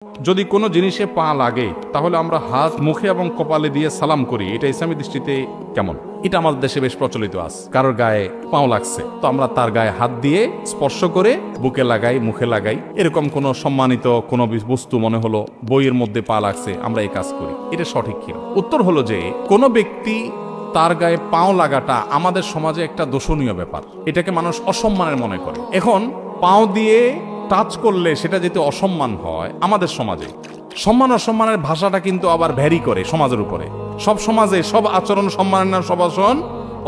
যদি কোনো জিনিসে পা লাগে তাহলে আমরা হাত মুখে এবং কপালে দিয়ে সালাম করি, এটা ইসলামী দৃষ্টিতে কেমন? এটা আমাদের দেশে বেশ প্রচলিত আছে। কারোর গায়ে পাও লাগছে তো আমরা তার গায়ে হাত দিয়ে স্পর্শ করে বুকে লাগাই, মুখে লাগাই। এরকম কোনো সম্মানিত কোনো বস্তু মনে হলো বইয়ের মধ্যে পা লাগছে, আমরা এই কাজ করি। এটা সঠিক কিনা? উত্তর হলো যে কোনো ব্যক্তি তার গায়ে পাও লাগাটা আমাদের সমাজে একটা দোষণীয় ব্যাপার। এটাকে মানুষ অসম্মানের মনে করে। এখন পাও দিয়ে টাচ করলে সেটা যেহেতু অসম্মান হয়, আমাদের সমাজে সম্মান অসম্মানের ভাষাটা কিন্তু আবার ভ্যারি করে সমাজের উপরে। সব সমাজে সব আচরণ সম্মানের না, সব আচরণ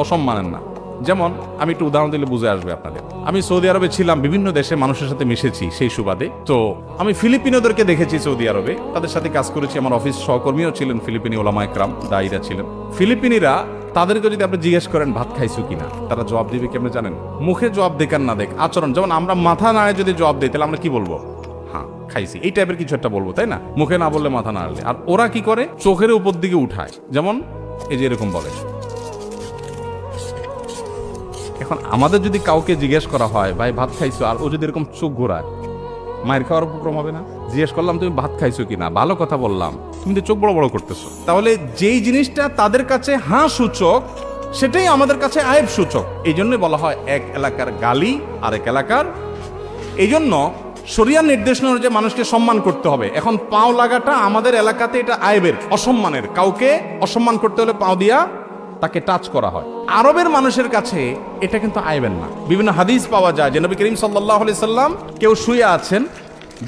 অসম্মানের না। যেমন আমি একটু উদাহরণ দিলে বুঝে আসবে আপনাদের। আমি সৌদি আরবে ছিলাম, বিভিন্ন দেশে মানুষের সাথে মিশেছি সেই সুবাদে। তো আমি ফিলিপিনোদেরকে দেখেছি সৌদি আরবে, তাদের সাথে কাজ করেছি। আমার অফিস সহকর্মীও ছিলেন ফিলিপিনি ওলামা একরাম, দায়ীরা ছিলেন। ফিলিপিনিরা তাদেরকে যদি আপনি জিজ্ঞেস করেন ভাত খাইছো কিনা, তারা জবাব দিবে কেমনে জানেন? মুখে জবাব দেখার না দেখ আচরণ। যেমন আমরা মাথা নাড়ে যদি জবাব দিই তাহলে আমরা কি বলবো? হ্যাঁ খাইছি, এই টাইপের কিছু একটা বলবো, তাই না? মুখে না বললে মাথা নাড়লে। আর ওরা কি করে? চোখের উপর দিকে উঠায়, যেমন এই যে এরকম বলে। এখন আমাদের যদি কাউকে জিজ্ঞেস করা হয় ভাই ভাত খাইছো, আর ও যদি এরকম চোখ ঘোরায়, মায়ের খাওয়ার উপক্রম হবে না? জিজ্ঞেস করলাম তুমি ভাত খাইছো কিনা, ভালো কথা বললাম, তুমি তো চোখ বড় বড় করতেছো। তাহলে যেই জিনিসটা তাদের কাছে হাঁ সূচক সেটাই আমাদের কাছে আয়েব সূচক। এই জন্যই বলা হয় এক এলাকার গালি আর এক এলাকার। এই জন্য শরিয়ার নির্দেশনা অনুযায়ী মানুষকে সম্মান করতে হবে। এখন পাও লাগাটা আমাদের এলাকাতে এটা আয়েবের, অসম্মানের। কাউকে অসম্মান করতে হলে পাও দিয়া তাকে টাচ করা হয়। আরবের মানুষের কাছে এটা কিন্তু আইবেন না। বিভিন্ন হাদিস পাওয়া যায় যে নবী করিম সাল্লাল্লাহু আলাইহি সাল্লাম কেউ শুয়ে আছেন,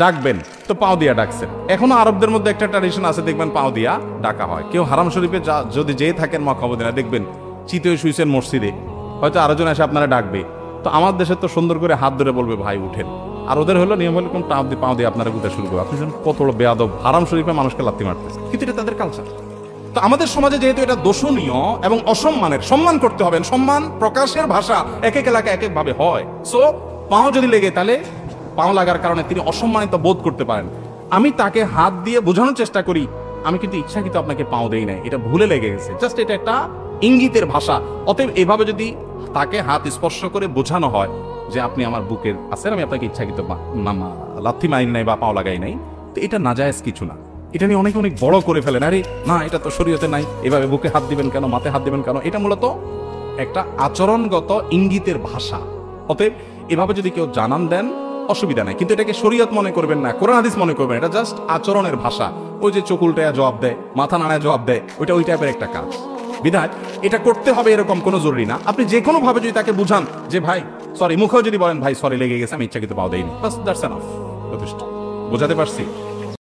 ডাকবেন তো পাও দিয়া ডাকছেন। এখনো আরবদের মধ্যে একটা ট্র্যাডিশন আছে, দেখবেন পাও দিয়া ডাকা হয়। কেউ হারাম শরীফে যদি যেয়ে থাকেন মক্কা মদিনা, দেখবেন চিত হয়ে শুয়েছেন মসজিদে, হয়তো আরেকজন এসে আপনারা ডাকবে, তো আমার দেশে তো সুন্দর করে হাত ধরে বলবে ভাই উঠেন। আর ওদের হলো নিয়ম হলো কোন পাও দিয়ে আপনারা গুতে শুরু করবে। আপনি কত বড় বেয়াদব, হারাম শরীফে মানুষকে লাথি মারতেছে, কিন্তু এটা তাদের কালচার। তো আমাদের সমাজে যেহেতু এটা দোষণীয় এবং অসম্মানের, সম্মান করতে হবে। সম্মান প্রকাশের ভাষা এক এক এলাকায় এক এক ভাবে হয়। সো পাও যদি লেগে তাহলে পাও লাগার কারণে তিনি অসম্মানিত বোধ করতে পারেন। আমি তাকে হাত দিয়ে বোঝানোর চেষ্টা করি আমি কিন্তু ইচ্ছাকৃত আপনাকে পাও দেই নাই, এটা ভুলে লেগে গেছে, জাস্ট এটা একটা ইঙ্গিতের ভাষা। অতএব এভাবে যদি তাকে হাত স্পর্শ করে বোঝানো হয় যে আপনি আমার বুকের আছেন, আমি আপনাকে ইচ্ছাকৃত লাথি মারি নাই বা পাও লাগাই নাই, তো এটা নাজায়েজ কিছু না। এটা নিয়ে অনেক অনেক বড় করে ফেলেন, আরে না এটা তো শরীয়তে নাই, এভাবে বুকে হাত দিবেন কেন, মাথায় হাত দিবেন কেন? এটা মূলত একটা আচরণগত ইঙ্গিতের ভাষা। অতএব এভাবে যদি কেউ জানান দেন অসুবিধা নাই, কিন্তু এটাকে শরীয়ত মনে করবেন না, কোরআন হাদিস মনে করবেন। এটা জাস্ট আচরণের ভাষা। ওই যে চোখ উল্টায়া জবাব দেয়, মাথা নাড়ায় জবাব দেয়, ওইটা ওই টাইপের একটা কাজ। বিধায় এটা করতে হবে এরকম কোনো জরুরি না। আপনি যে কোনো ভাবে যদি তাকে বুঝান যে ভাই সরি, মুখেও যদি বলেন ভাই সরি লেগে গেছে, আমি ইচ্ছাকৃত পাও দেইনি, বাস দ্যাটস এনাফ, যথেষ্ট। বোঝাতে পারছি?